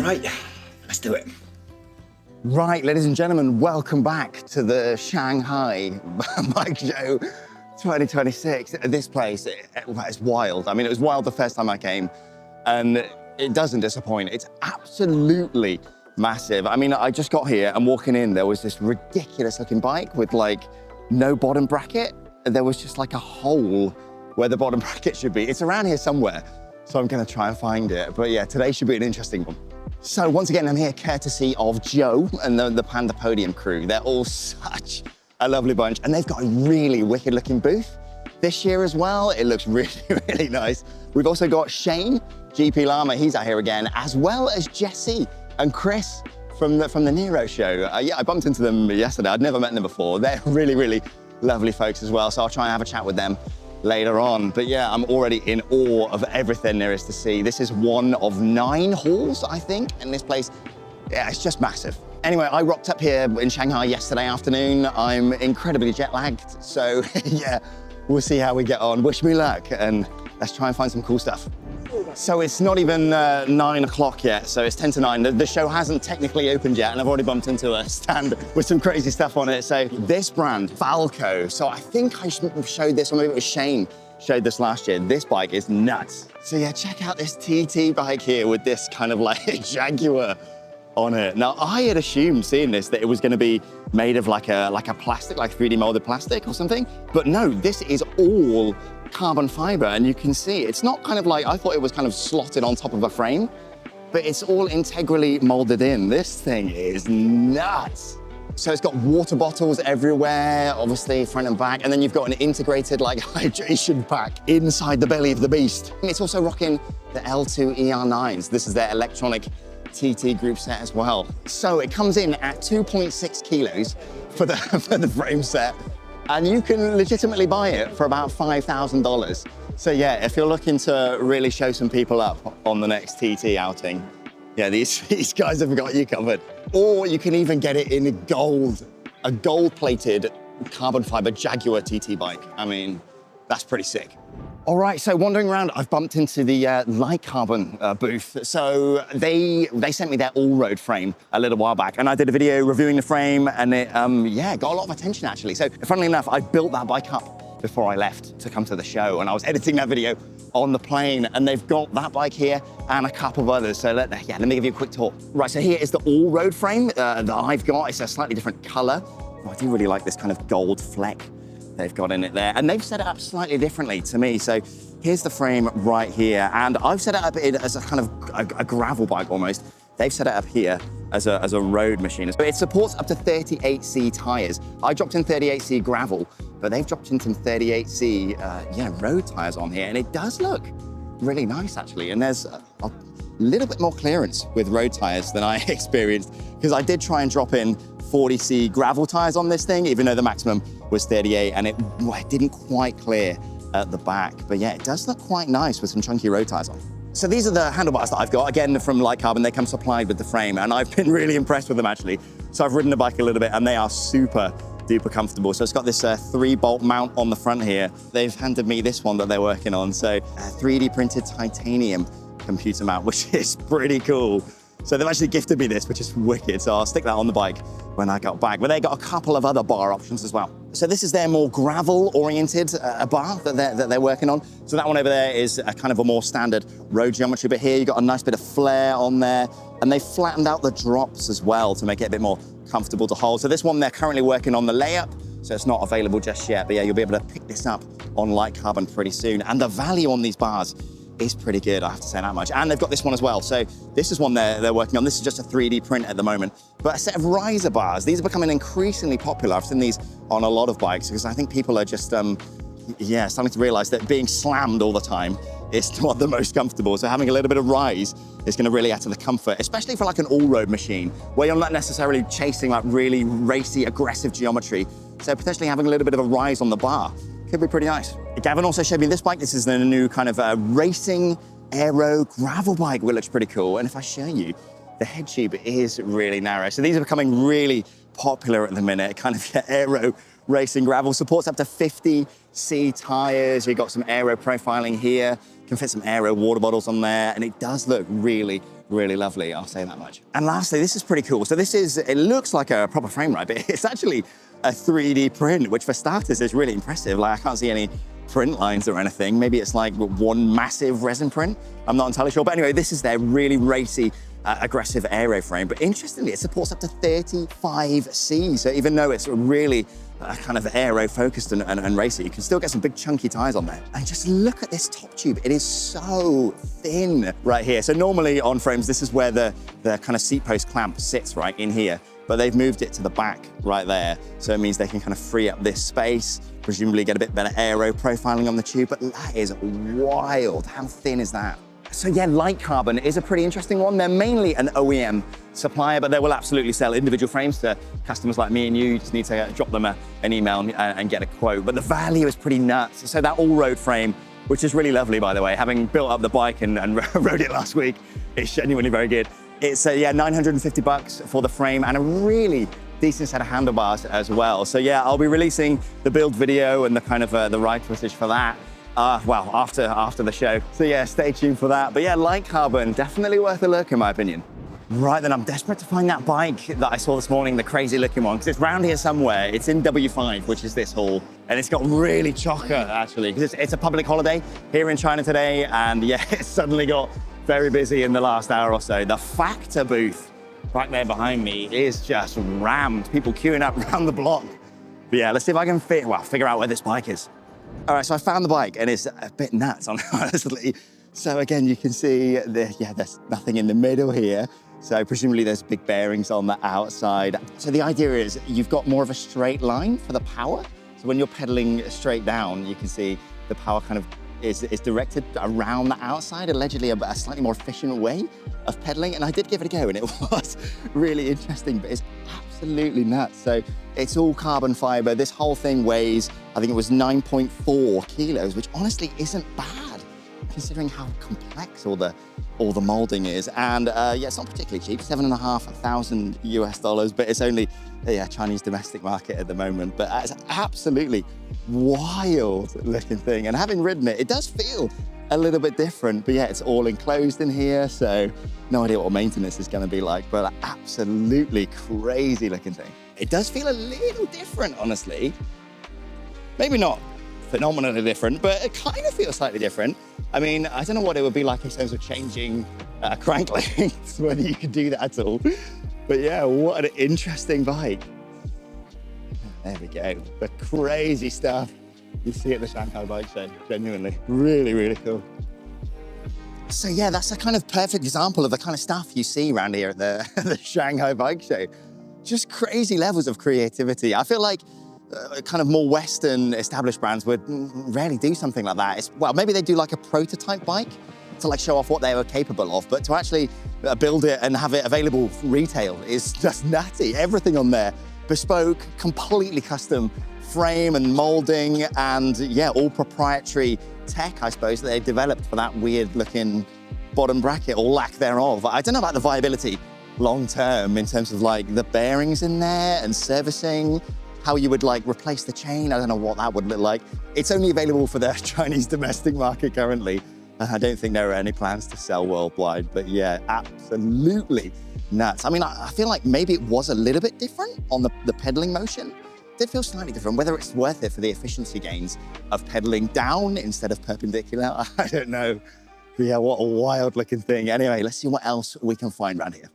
right, let's do it. Right, ladies and gentlemen, welcome back to the Shanghai Bike Show 2026. This place, it's wild. I mean, it was wild the first time I came, and it doesn't disappoint. It's absolutely massive. I mean, I just got here and walking in, there was this ridiculous looking bike with like no bottom bracket. There was just like a hole where the bottom bracket should be. It's around here somewhere, so I'm gonna try and find it. But yeah, today should be an interesting one. So once again, I'm here courtesy of Joe and the Panda Podium crew. They're all such a lovely bunch, and they've got a really wicked looking booth this year as well. It looks really, really nice. We've also got Shane, GP Llama, he's out here again, as well as Jesse and Chris from the Nero show. Yeah, I bumped into them yesterday. I'd never met them before. They're really, really lovely folks as well, so I'll try and have a chat with them later on. But yeah, I'm already in awe of everything there is to see. This is one of 9 halls, I think, in this place. Yeah, it's just massive. Anyway, I rocked up here in Shanghai yesterday afternoon. I'm incredibly jet lagged, so yeah, we'll see how we get on. Wish me luck, and let's try and find some cool stuff. So it's not even 9 o'clock yet, so it's 10 to 9. The show hasn't technically opened yet, and I've already bumped into a stand with some crazy stuff on it. So this brand, Falco, so I think I showed this, or maybe it was Shane showed this last year. This bike is nuts. So yeah, check out this TT bike here with this kind of like Jaguar on it. Now, I had assumed seeing this that it was gonna be made of like a plastic, like 3D molded plastic or something, but no, this is all carbon fiber, and you can see it's not kind of like, I thought it was kind of slotted on top of a frame, but it's all integrally molded in. This thing is nuts. So it's got water bottles everywhere, obviously front and back, and then you've got an integrated like hydration pack inside the belly of the beast. And it's also rocking the L-TWOO ER9s. This is their electronic TT group set as well. So it comes in at 2.6 kilos for the frame set, and you can legitimately buy it for about $5,000. So yeah, if you're looking to really show some people up on the next TT outing, yeah, these guys have got you covered. Or you can even get it in gold, a gold-plated carbon fiber Jaguar TT bike. I mean, that's pretty sick. All right, so wandering around, I've bumped into the Lightcarbon booth. So they sent me their all-road frame a little while back, and I did a video reviewing the frame, and it, yeah, got a lot of attention actually. So funnily enough, I built that bike up before I left to come to the show, and I was editing that video on the plane, and they've got that bike here and a couple of others. So let me give you a quick tour. Right, so here is the all-road frame that I've got. It's a slightly different color. Oh, I do really like this kind of gold fleck they've got in it there, and they've set it up slightly differently to me. So here's the frame right here, and I've set it up as a kind of a gravel bike almost. They've set it up here as a road machine. It supports up to 38C tires. I dropped in 38C gravel, but they've dropped in some 38C road tires on here, and it does look really nice actually. And there's a little bit more clearance with road tires than I experienced, because I did try and drop in 40C gravel tires on this thing, even though the maximum was 38, and it didn't quite clear at the back. But yeah, it does look quite nice with some chunky road tires on. So these are the handlebars that I've got, again, from Lightcarbon. They come supplied with the frame, and I've been really impressed with them actually. So I've ridden the bike a little bit, and they are super duper comfortable. So it's got this 3-bolt mount on the front here. They've handed me this one that they're working on. So 3D printed titanium computer mount, which is pretty cool. So they've actually gifted me this, which is wicked. So I'll stick that on the bike when I got back. But they got a couple of other bar options as well. So this is their more gravel-oriented bar that they're working on. So that one over there is a kind of a more standard road geometry. But here you got a nice bit of flare on there, and they flattened out the drops as well to make it a bit more comfortable to hold. So this one, they're currently working on the layup, so it's not available just yet. But yeah, you'll be able to pick this up on Lightcarbon pretty soon. And the value on these bars is pretty good, I have to say that much. And they've got this one as well. So this is one they're working on. This is just a 3D print at the moment. But a set of riser bars, these are becoming increasingly popular. I've seen these on a lot of bikes because I think people are just, starting to realize that being slammed all the time is not the most comfortable. So having a little bit of rise is gonna really add to the comfort, especially for like an all-road machine where you're not necessarily chasing like really racy, aggressive geometry. So potentially having a little bit of a rise on the bar could be pretty nice. Gavin also showed me this bike. This is the new kind of racing aero gravel bike, which looks pretty cool. And if I show you, the head tube is really narrow. So these are becoming really popular at the minute, kind of aero racing gravel. Supports up to 50 C tires. You've got some aero profiling here. You can fit some aero water bottles on there, and it does look really, really lovely, I'll say that much. And lastly, this is pretty cool. So it looks like a proper frame ride, but it's actually a 3D print, which for starters is really impressive. Like, I can't see any print lines or anything. Maybe it's like one massive resin print. I'm not entirely sure. But anyway, this is their really racy, aggressive aero frame. But interestingly, it supports up to 35C. So even though it's really kind of aero focused and racy, you can still get some big chunky tires on there. And just look at this top tube. It is so thin right here. So normally on frames, this is where the kind of seat post clamp sits, right in here. But they've moved it to the back right there. So it means they can kind of free up this space, presumably get a bit better aero profiling on the tube, but that is wild. How thin is that? So yeah, Lightcarbon is a pretty interesting one. They're mainly an OEM supplier, but they will absolutely sell individual frames to customers like me and you. You just need to drop them an email and get a quote. But the value is pretty nuts. So that all-road frame, which is really lovely, by the way, having built up the bike and rode it last week, it's genuinely very good. It's yeah, $950 for the frame and a really decent set of handlebars as well. So yeah, I'll be releasing the build video and the kind of the ride footage for that. Well, after the show. So yeah, stay tuned for that. But yeah, Lightcarbon, definitely worth a look in my opinion. Right then, I'm desperate to find that bike that I saw this morning, the crazy looking one, because it's round here somewhere. It's in W5, which is this hall. And it's got really chocker actually, because it's a public holiday here in China today. And yeah, it's suddenly got very busy in the last hour or so. The Factor booth right there behind me is just rammed. People queuing up around the block. But yeah, let's see if I can figure out where this bike is. All right, so I found the bike and it's a bit nuts, honestly. So again, you can see there's nothing in the middle here. So presumably there's big bearings on the outside. So the idea is you've got more of a straight line for the power. So when you're pedaling straight down, you can see the power kind of is directed around the outside, allegedly a slightly more efficient way of pedaling. And I did give it a go and it was really interesting, but it's absolutely nuts. So it's all carbon fiber. This whole thing weighs, I think it was 9.4 kilos, which honestly isn't bad considering how complex all the molding is. And yeah, it's not particularly cheap, $7,500 US, but it's only Chinese domestic market at the moment. But it's absolutely wild looking thing. And having ridden it, it does feel a little bit different, but yeah, it's all enclosed in here. So no idea what maintenance is gonna be like, but absolutely crazy looking thing. It does feel a little different, honestly. Maybe not phenomenally different, but it kind of feels slightly different. I mean, I don't know what it would be like in terms of changing crank lengths, whether you could do that at all. But yeah, what an interesting bike. There we go. The crazy stuff you see at the Shanghai Bike Show, genuinely. Really, really cool. So yeah, that's a kind of perfect example of the kind of stuff you see around here at the Shanghai Bike Show. Just crazy levels of creativity. I feel like kind of more Western established brands would rarely do something like that. Well, maybe they do like a prototype bike to like show off what they were capable of, but to actually build it and have it available for retail is just nutty. Everything on there, bespoke, completely custom frame and molding, and yeah, all proprietary tech, I suppose, that they developed for that weird looking bottom bracket or lack thereof. I don't know about the viability long term in terms of like the bearings in there and servicing, how you would like replace the chain. I don't know what that would look like. It's only available for the Chinese domestic market currently. I don't think there are any plans to sell worldwide, but yeah, absolutely nuts. I mean, I feel like maybe it was a little bit different on the pedaling motion. It did feel slightly different. Whether it's worth it for the efficiency gains of pedaling down instead of perpendicular, I don't know. But yeah, what a wild looking thing. Anyway, let's see what else we can find around here.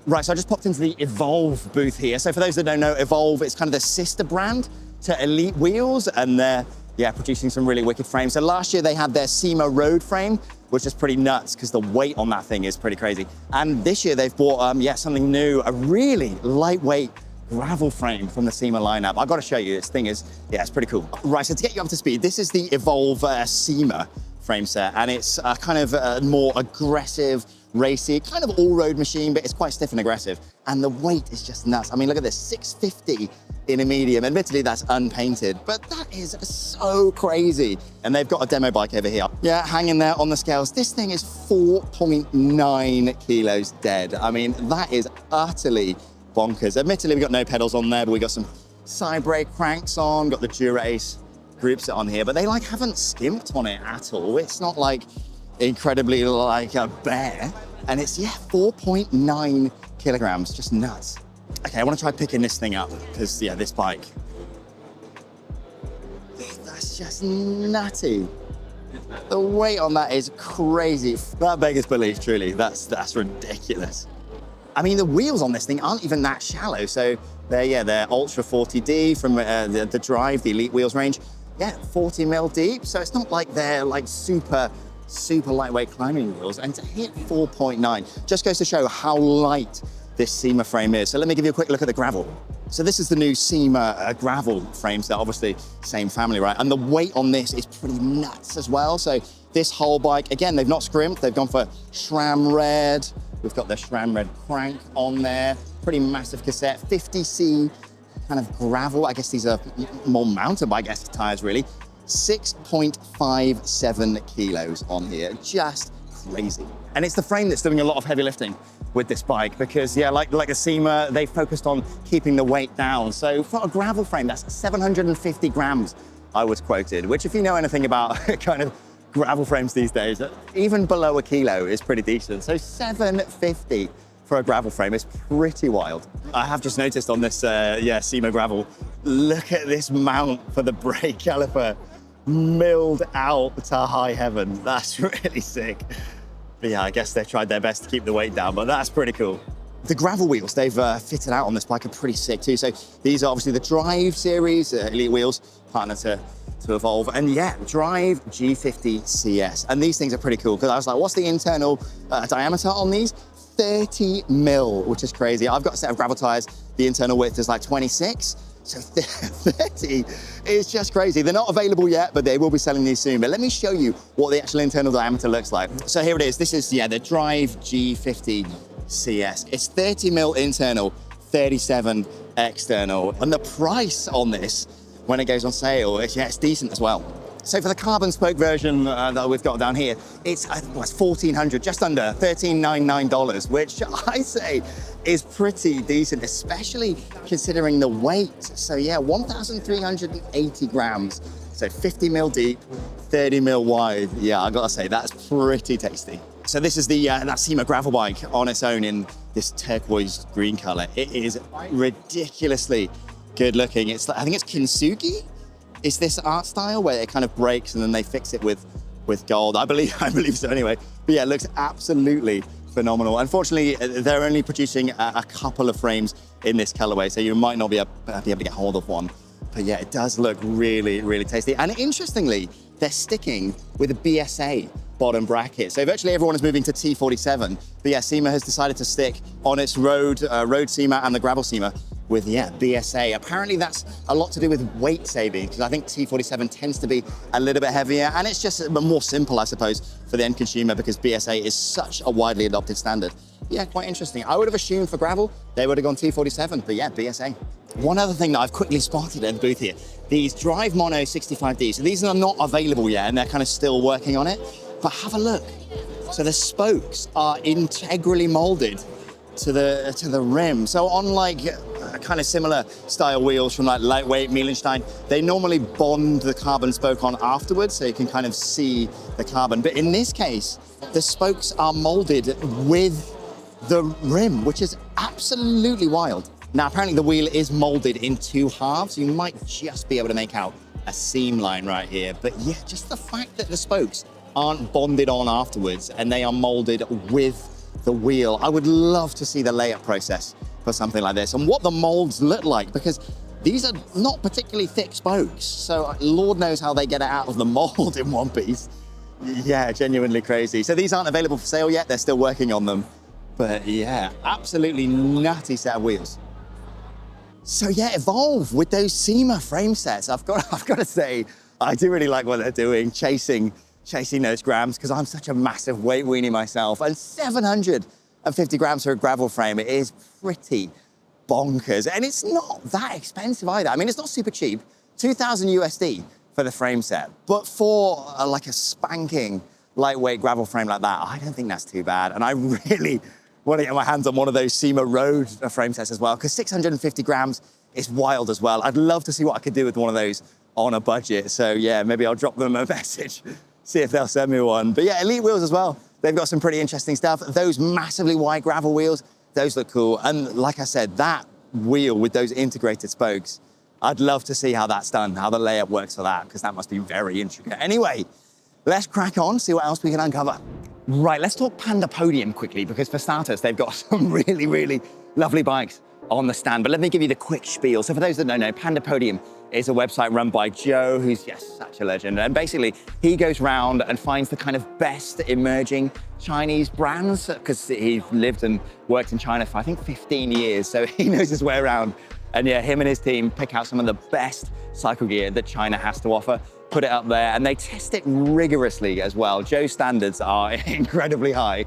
Right, so I just popped into the Evolve booth here. So for those that don't know, Evolve, it's kind of the sister brand to Elite Wheels, and they're producing some really wicked frames. So last year they had their Cima road frame, which is pretty nuts because the weight on that thing is pretty crazy. And this year they've bought something new, a really lightweight gravel frame from the Cima lineup. I've got to show you, this thing is, it's pretty cool. Right, so to get you up to speed, this is the Evolve Cima frame set, and it's kind of a more aggressive, racy, kind of all-road machine, but it's quite stiff and aggressive. And the weight is just nuts. I mean, look at this, 650 in a medium. Admittedly, that's unpainted, but that is so crazy. And they've got a demo bike over here. Yeah, hanging there on the scales. This thing is 4.9 kilos dead. I mean, that is utterly bonkers. Admittedly, we've got no pedals on there, but we got some side brake cranks on, got the Dura-Ace groupset on here, but they like haven't skimped on it at all. It's not like incredibly like a bear. And it's, yeah, 4.9 kilograms, just nuts. Okay, I want to try picking this thing up because, yeah, this bike, that's just nutty. The weight on that is crazy. That beggars belief, truly. That's ridiculous. I mean, the wheels on this thing aren't even that shallow. So they're Ultra 40D from the Drive, the Elite wheels range. Yeah, 40 mil deep. So it's not like they're like super lightweight climbing wheels. And to hit 4.9 just goes to show how light this Cima frame is. So let me give you a quick look at the gravel. So this is the new Cima gravel frames. They're obviously same family, right? And the weight on this is pretty nuts as well. So this whole bike, again, they've not scrimped. They've gone for SRAM red. We've got the SRAM red crank on there. Pretty massive cassette, 50C kind of gravel. I guess these are more mountain bike-esque tires, really. 6.57 kilos on here, just crazy. And it's the frame that's doing a lot of heavy lifting with this bike because, yeah, like the Cima, they focused on keeping the weight down. So for a gravel frame, that's 750 grams, I was quoted, which if you know anything about kind of gravel frames these days, even below a kilo is pretty decent. So 750 for a gravel frame is pretty wild. I have just noticed on this, Cima gravel, look at this mount for the brake caliper, milled out to high heaven. That's really sick. But yeah, I guess they tried their best to keep the weight down, but that's pretty cool. The gravel wheels they've fitted out on this bike are pretty sick too. So these are obviously the Drive series, Elite wheels, partner to Evolve. And yeah, Drive G50 CS. And these things are pretty cool because I was like, what's the internal diameter on these? 30 mil, which is crazy. I've got a set of gravel tires. The internal width is like 26. So 30 is just crazy. They're not available yet, but they will be selling these soon. But let me show you what the actual internal diameter looks like. So here it is. This is, the Drive G50 CS. It's 30 mil internal, 37 external. And the price on this, when it goes on sale, it's decent as well. So for the carbon spoke version that we've got down here, it's $1,400, just under $1,399, which I say is pretty decent, especially considering the weight. So yeah, 1,380 grams. So 50 mil deep, 30 mil wide. Yeah, I gotta say, that's pretty tasty. So this is the that Cima gravel bike on its own in this turquoise green color. It is ridiculously good looking. I think it's Kintsugi. Is this art style where it kind of breaks and then they fix it with gold? I believe so anyway. But yeah, it looks absolutely phenomenal. Unfortunately, they're only producing a couple of frames in this colorway, so you might not be able to get hold of one. But yeah, it does look really, really tasty. And interestingly, they're sticking with a BSA bottom bracket. So virtually everyone is moving to T47. But yeah, Cima has decided to stick on its road Cima and the gravel Cima with, BSA. Apparently that's a lot to do with weight saving, because I think T47 tends to be a little bit heavier, and it's just more simple, I suppose, for the end consumer, because BSA is such a widely adopted standard. Yeah, quite interesting. I would have assumed for gravel, they would have gone T47, but yeah, BSA. One other thing that I've quickly spotted in the booth here, these Drive Mono 65D. So these are not available yet, and they're kind of still working on it, but have a look. So the spokes are integrally molded to the rim. So unlike kind of similar style wheels from like lightweight Meilenstein, they normally bond the carbon spoke on afterwards, so you can kind of see the carbon. But in this case, the spokes are molded with the rim, which is absolutely wild. Now, apparently the wheel is molded in two halves. You might just be able to make out a seam line right here. But yeah, just the fact that the spokes aren't bonded on afterwards and they are molded with the wheel. I would love to see the layup process for something like this and what the molds look like, because these are not particularly thick spokes. So Lord knows how they get it out of the mold in one piece. Yeah, genuinely crazy. So these aren't available for sale yet. They're still working on them. But yeah, absolutely nutty set of wheels. So yeah, Evolve with those Cima frame sets. I've got to say, I do really like what they're doing, chasing those grams, because I'm such a massive weight weenie myself. And 750 grams for a gravel frame, it is pretty bonkers. And it's not that expensive either. I mean, it's not super cheap, 2,000 USD for the frame set. But for like a spanking lightweight gravel frame like that, I don't think that's too bad. And I really want to get my hands on one of those Cima road frame sets as well, because 650 grams is wild as well. I'd love to see what I could do with one of those on a budget. So yeah, maybe I'll drop them a message, see if they'll send me one. But yeah, Elite wheels as well. They've got some pretty interesting stuff. Those massively wide gravel wheels, those look cool. And like I said, that wheel with those integrated spokes, I'd love to see how that's done, how the layup works for that, because that must be very intricate. Anyway, let's crack on, see what else we can uncover. Right, let's talk Panda Podium quickly, because for starters, they've got some really, really lovely bikes on the stand. But let me give you the quick spiel. So for those that don't know, Panda Podium is a website run by Joe, who's just such a legend. And basically, he goes around and finds the kind of best emerging Chinese brands, because he lived and worked in China for, I think, 15 years. So he knows his way around. And yeah, him and his team pick out some of the best cycle gear that China has to offer, put it up there, and they test it rigorously as well. Joe's standards are incredibly high.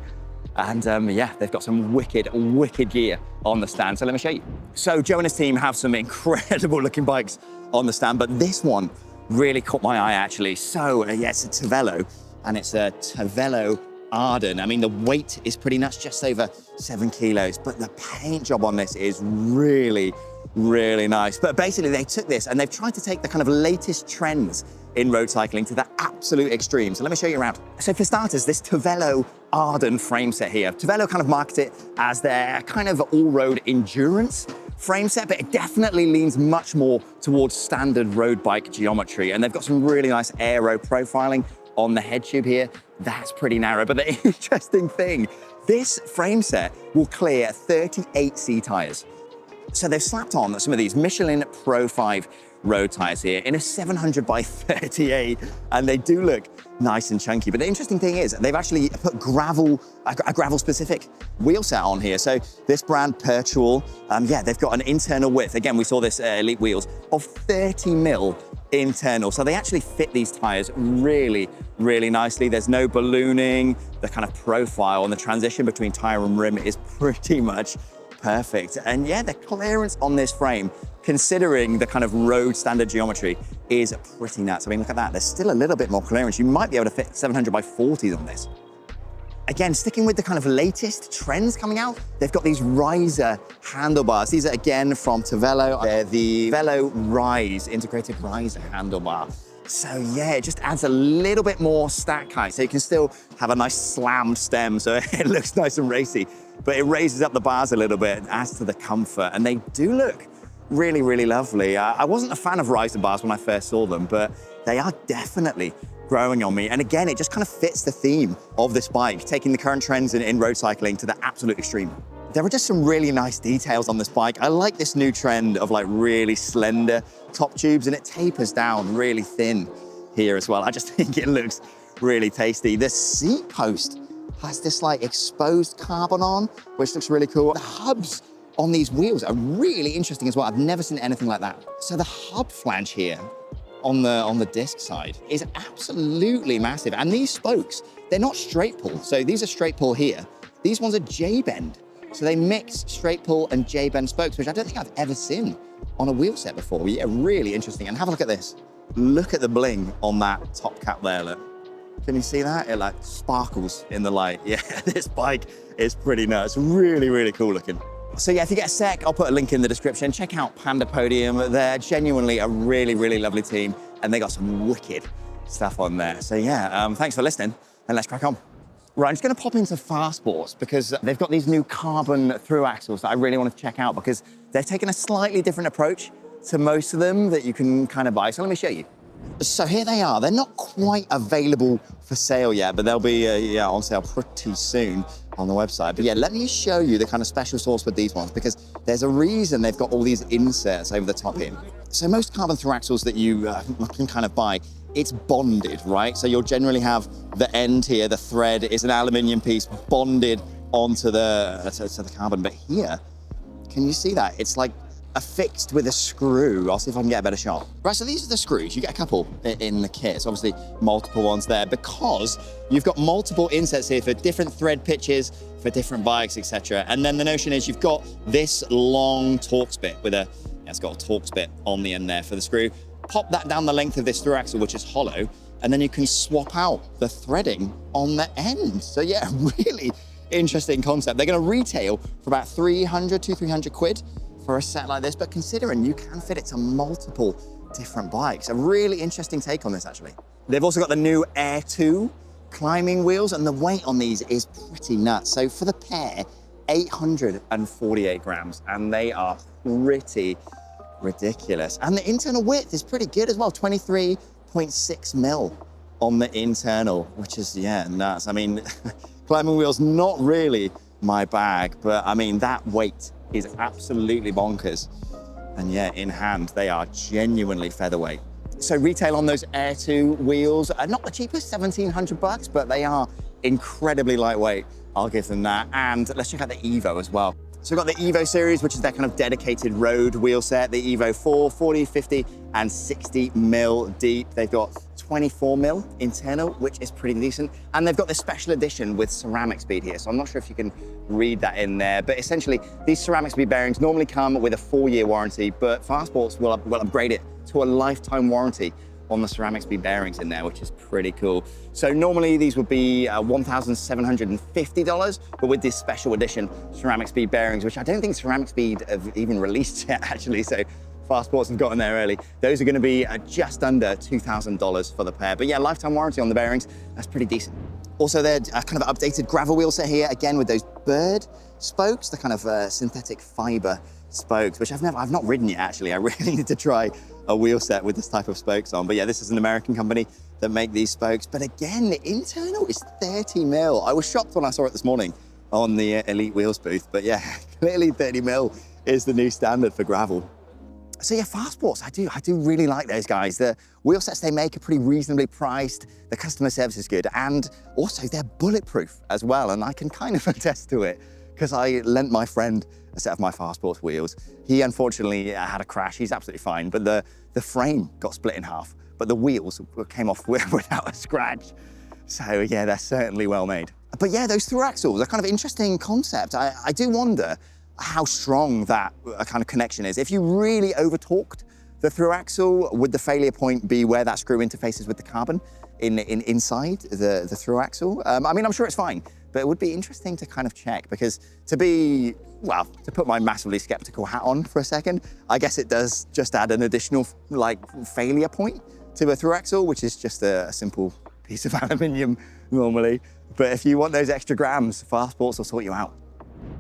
And yeah, they've got some wicked, wicked gear on the stand. So let me show you. So Joe and his team have some incredible looking bikes on the stand, but this one really caught my eye actually. So yeah, it's a Tavelo, and it's a Tavelo Arden. I mean, the weight is pretty nuts, just over 7 kilos, but the paint job on this is really, really nice. But basically they took this and they've tried to take the kind of latest trends in road cycling to the absolute extreme. So let me show you around. So for starters, this Tavelo Arden frame set here. Tavelo kind of market it as their kind of all-road endurance frame set, but it definitely leans much more towards standard road bike geometry. And they've got some really nice aero profiling on the head tube here. That's pretty narrow, but the interesting thing, this frame set will clear 38C tires. So they've slapped on some of these Michelin Pro 5 road tires here in a 700 by 38, and they do look nice and chunky. But the interesting thing is they've actually put a gravel specific wheel set on here. So this brand Pertual, yeah, they've got an internal width. Again, we saw this Elite wheels of 30 mil internal. So they actually fit these tires really, really nicely. There's no ballooning. The kind of profile and the transition between tire and rim is pretty much perfect. And yeah, the clearance on this frame, considering the kind of road standard geometry, is pretty nuts. I mean, look at that. There's still a little bit more clearance. You might be able to fit 700 by 40s on this. Again, sticking with the kind of latest trends coming out, they've got these riser handlebars. These are again from Tavelo. They're the Velo Rise, integrated riser handlebar. So yeah, it just adds a little bit more stack height. So you can still have a nice slammed stem, so it looks nice and racy, but it raises up the bars a little bit and adds to the comfort. And they do look really, really lovely. I wasn't a fan of riser bars when I first saw them, but they are definitely growing on me. And again, it just kind of fits the theme of this bike, taking the current trends in road cycling to the absolute extreme. There are just some really nice details on this bike. I like this new trend of like really slender top tubes, and it tapers down really thin here as well. I just think it looks really tasty. The seat post has this like exposed carbon on, which looks really cool. The hubs on these wheels are really interesting as well. I've never seen anything like that. So the hub flange here on the disc side is absolutely massive. And these spokes, they're not straight pull. So these are straight pull here. These ones are J-bend. So they mix straight pull and J-bend spokes, which I don't think I've ever seen on a wheel set before. Yeah, really interesting. And have a look at this. Look at the bling on that top cap there, look. Can you see that? It like sparkles in the light. Yeah, this bike is pretty nuts. Really, really cool looking. So yeah, if you get a sec, I'll put a link in the description. Check out Panda Podium. They're genuinely a really, really lovely team, and they got some wicked stuff on there. So yeah, thanks for listening, and let's crack on. Right, I'm just gonna pop into FarSports because they've got these new carbon thru axles that I really want to check out, because they've taken a slightly different approach to most of them that you can kind of buy. So let me show you. So here they are. They're not quite available for sale yet, but they'll be yeah, on sale pretty soon on the website. But yeah, let me show you the kind of special sauce with these ones, because there's a reason they've got all these inserts over the top here. So most carbon thru axles that you can kind of buy, it's bonded, right? So you'll generally have the end here, the thread is an aluminium piece bonded onto the carbon. But here, can you see that? It's like affixed with a screw. I'll see if I can get a better shot. Right, so these are the screws. You get a couple in the kit. So obviously multiple ones there, because you've got multiple insets here for different thread pitches, for different bikes, etc. And then the notion is you've got this long Torx bit with a, yeah, it's got a Torx bit on the end there for the screw. Pop that down the length of this thru axle, which is hollow, and then you can swap out the threading on the end. So yeah, really interesting concept. They're gonna retail for about 300 to 300 quid for a set like this, but considering you can fit it to multiple different bikes. A really interesting take on this, actually. They've also got the new L-TWOO climbing wheels, and the weight on these is pretty nuts. So for the pair, 848 grams, and they are pretty ridiculous. And the internal width is pretty good as well, 23.6 mil on the internal, which is, yeah, nuts. I mean, climbing wheels, not really my bag, but I mean, that weight is absolutely bonkers. And yeah, in hand, they are genuinely featherweight. So retail on those L-TWOO wheels are not the cheapest, 1,700 bucks, but they are incredibly lightweight. I'll give them that. And let's check out the Evo as well. So we've got the Evo series, which is their kind of dedicated road wheel set. The Evo 4, 40, 50, and 60 mil deep. They've got 24 mil internal, which is pretty decent. And they've got this special edition with ceramic speed here. So I'm not sure if you can read that in there, but essentially these ceramic speed bearings normally come with a 4-year warranty, but FarSports will upgrade it to a lifetime warranty on the ceramic speed bearings in there, which is pretty cool. So normally these would be $1,750, but with this special edition ceramic speed bearings, which I don't think Ceramic Speed have even released yet, actually, so FarSports have gotten there early. Those are gonna be just under $2,000 for the pair. But yeah, lifetime warranty on the bearings, that's pretty decent. Also, they're kind of updated gravel wheel set here, again with those bird spokes, the kind of synthetic fiber spokes, which I've not ridden yet, actually. I really need to try a wheel set with this type of spokes on. But yeah, this is an American company that make these spokes. But again, the internal is 30 mil. I was shocked when I saw it this morning on the Elite Wheels booth. But yeah, clearly 30 mil is the new standard for gravel. So yeah, FarSports, I do really like those guys. The wheel sets they make are pretty reasonably priced. The customer service is good. And also they're bulletproof as well. And I can kind of attest to it, because I lent my friend a set of my FarSports wheels. He unfortunately had a crash. He's absolutely fine, but the frame got split in half, but the wheels came off without a scratch. So yeah, they're certainly well made. But yeah, those thru axles are kind of interesting concept. I do wonder how strong that kind of connection is. If you really over-torqued the thru axle, would the failure point be where that screw interfaces with the carbon inside the thru axle? I mean, I'm sure it's fine, but it would be interesting to kind of check, because to put my massively skeptical hat on for a second, I guess it does just add an additional failure point to a thru axle, which is just a simple piece of aluminium normally. But if you want those extra grams, FarSports will sort you out.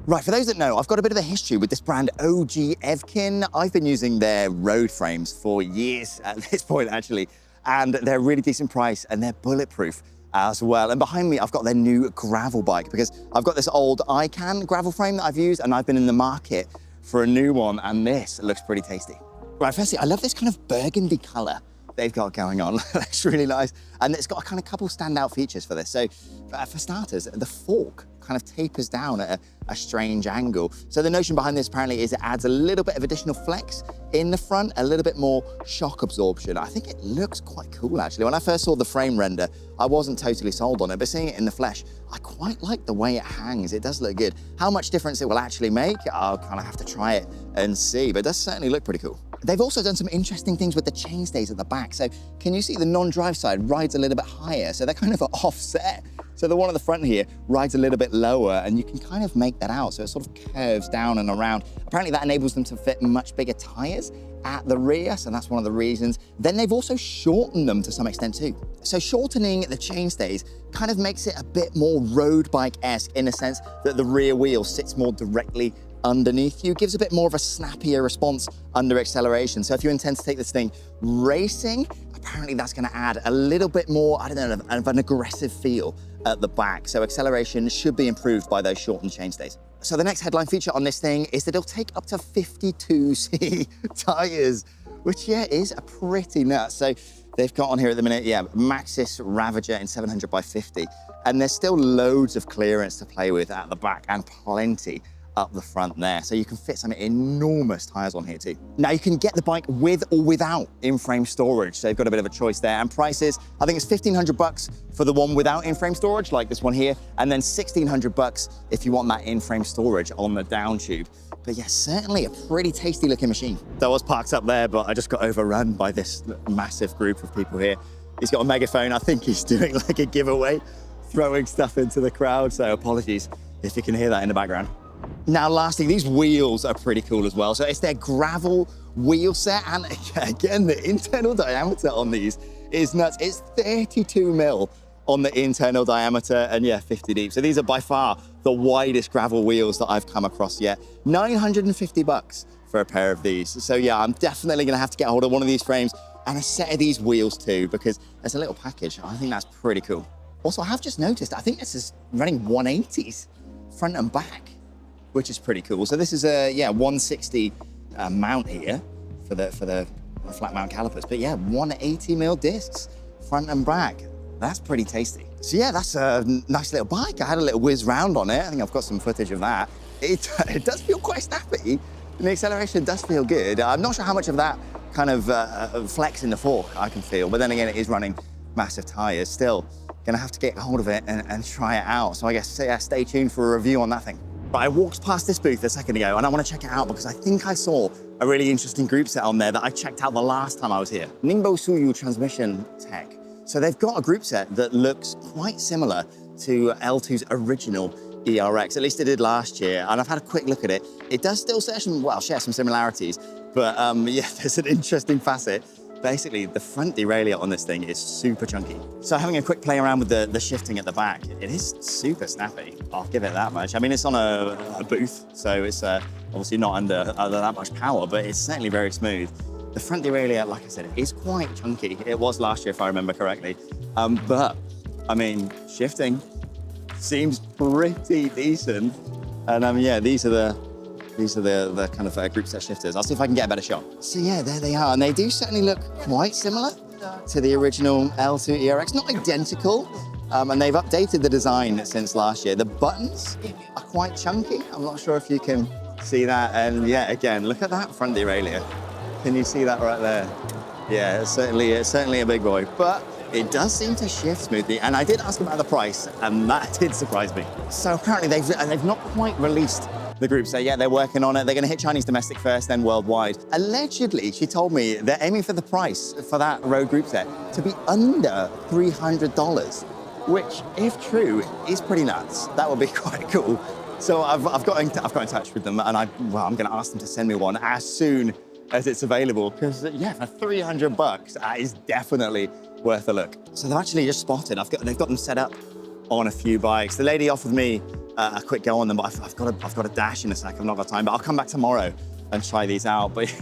Right, for those that know, I've got a bit of a history with this brand OG Evkin. I've been using their road frames for years at this point, actually, and they're a really decent price and they're bulletproof as well. And behind me, I've got their new gravel bike, because I've got this old ICANN gravel frame that I've used, and I've been in the market for a new one, and this looks pretty tasty. Right, firstly, I love this kind of burgundy color they've got going on. That's really nice. And it's got a kind of couple standout features for this. So for starters, the fork kind of tapers down at a strange angle. So the notion behind this apparently is it adds a little bit of additional flex in the front, a little bit more shock absorption. I think it looks quite cool, actually. When I first saw the frame render, I wasn't totally sold on it, but seeing it in the flesh, I quite like the way it hangs. It does look good. How much difference it will actually make, I'll kind of have to try it and see, but it does certainly look pretty cool. They've also done some interesting things with the chainstays at the back. So can you see the non-drive side rides a little bit higher? So they're kind of offset. So the one at the front here rides a little bit lower, and you can kind of make that out. So it sort of curves down and around. Apparently that enables them to fit much bigger tires at the rear, so that's one of the reasons. Then they've also shortened them to some extent too. So shortening the chainstays kind of makes it a bit more road bike-esque, in a sense that the rear wheel sits more directly underneath you, gives a bit more of a snappier response under acceleration. So if you intend to take this thing racing, apparently that's going to add a little bit more, I don't know, of an aggressive feel at the back. So acceleration should be improved by those shortened chainstays. So the next headline feature on this thing is that it'll take up to 52C tires, which yeah, is a pretty nuts. So they've got on here at the minute, yeah, Maxxis Ravager in 700 by 50. And there's still loads of clearance to play with at the back and plenty up the front there. So you can fit some enormous tires on here too. Now you can get the bike with or without in-frame storage. So you've got a bit of a choice there. And prices, I think it's 1,500 bucks for the one without in-frame storage, like this one here. And then 1,600 bucks if you want that in-frame storage on the down tube. But yeah, certainly a pretty tasty looking machine. So I was parked up there, but I just got overrun by this massive group of people here. He's got a megaphone. I think he's doing like a giveaway, throwing stuff into the crowd. So apologies if you can hear that in the background. Now, lastly, these wheels are pretty cool as well. So it's their gravel wheel set. And again, the internal diameter on these is nuts. It's 32 mil on the internal diameter and yeah, 50 deep. So these are by far the widest gravel wheels that I've come across yet. 950 bucks for a pair of these. So yeah, I'm definitely gonna have to get hold of one of these frames and a set of these wheels too, because there's a little package. I think that's pretty cool. Also, I have just noticed, I think this is running 180s front and back, which is pretty cool. So this is a, yeah, 160 mount here for the flat mount calipers. But yeah, 180 mil discs, front and back. That's pretty tasty. So yeah, that's a nice little bike. I had a little whiz round on it. I think I've got some footage of that. It does feel quite snappy, and the acceleration does feel good. I'm not sure how much of that kind of flex in the fork I can feel, but then again, it is running massive tires. Still gonna have to get hold of it and try it out. So I guess, yeah, stay tuned for a review on that thing. But I walked past this booth a second ago and I want to check it out because I think I saw a really interesting group set on there that I checked out the last time I was here. Ningbo Suyu Transmission Tech. So they've got a group set that looks quite similar to L-TWOO's original ERX, at least it did last year, and I've had a quick look at it. It does still share some similarities, but yeah, there's an interesting facet. Basically, the front derailleur on this thing is super chunky. So having a quick play around with the shifting at the back, it is super snappy. I'll give it that much. I mean, it's on a booth, so it's obviously not under that much power, but it's certainly very smooth. The front derailleur, like I said, is quite chunky. It was last year, if I remember correctly. But, I mean, shifting seems pretty decent. And yeah, these are the kind of group set shifters. I'll see if I can get a better shot. So yeah, there they are. And they do certainly look quite similar to the original L-TWOO ERX. Not identical. And they've updated the design since last year. The buttons are quite chunky. I'm not sure if you can see that. And yeah, again, look at that front derailleur. Can you see that right there? Yeah, it's certainly a big boy, but it does seem to shift smoothly. And I did ask about the price, and that did surprise me. So apparently they've not quite released the group set yet. They're working on it. They're going to hit Chinese domestic first, then worldwide. Allegedly, she told me they're aiming for the price for that road group set to be under $300, which, if true, is pretty nuts. That would be quite cool. So I've got in touch with them, and I'm going to ask them to send me one as soon as it's available, because yeah, for 300 bucks, that is definitely worth a look. So they've actually just spotted, they've got them set up on a few bikes. The lady offered me a quick go on them, but I've got a dash in a sec, I've not got time, but I'll come back tomorrow and try these out. But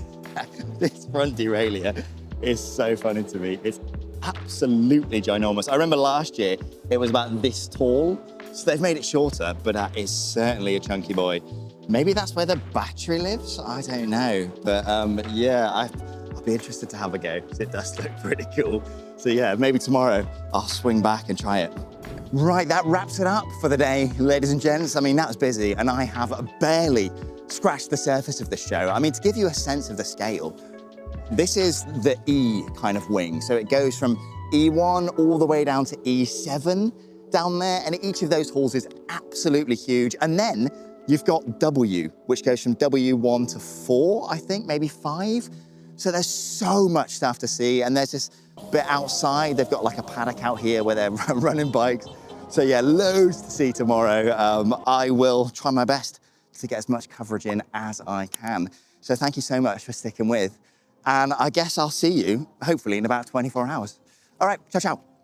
this front derailleur is so funny to me. It's absolutely ginormous. I remember last year, it was about this tall, so they've made it shorter, but that is certainly a chunky boy. Maybe that's where the battery lives, I don't know. But yeah, I'll be interested to have a go, because it does look pretty cool. So yeah, maybe tomorrow I'll swing back and try it. Right, that wraps it up for the day, ladies and gents. I mean, that was busy, and I have barely scratched the surface of the show. I mean, to give you a sense of the scale, this is the E kind of wing. So it goes from E1 all the way down to E7 down there, and each of those halls is absolutely huge. And then you've got W, which goes from W1 to 4, I think, maybe 5. So there's so much stuff to see. And there's this bit outside. They've got like a paddock out here where they're running bikes. So yeah, loads to see tomorrow. I will try my best to get as much coverage in as I can. So thank you so much for sticking with. And I guess I'll see you, hopefully, in about 24 hours. All right, ciao, ciao.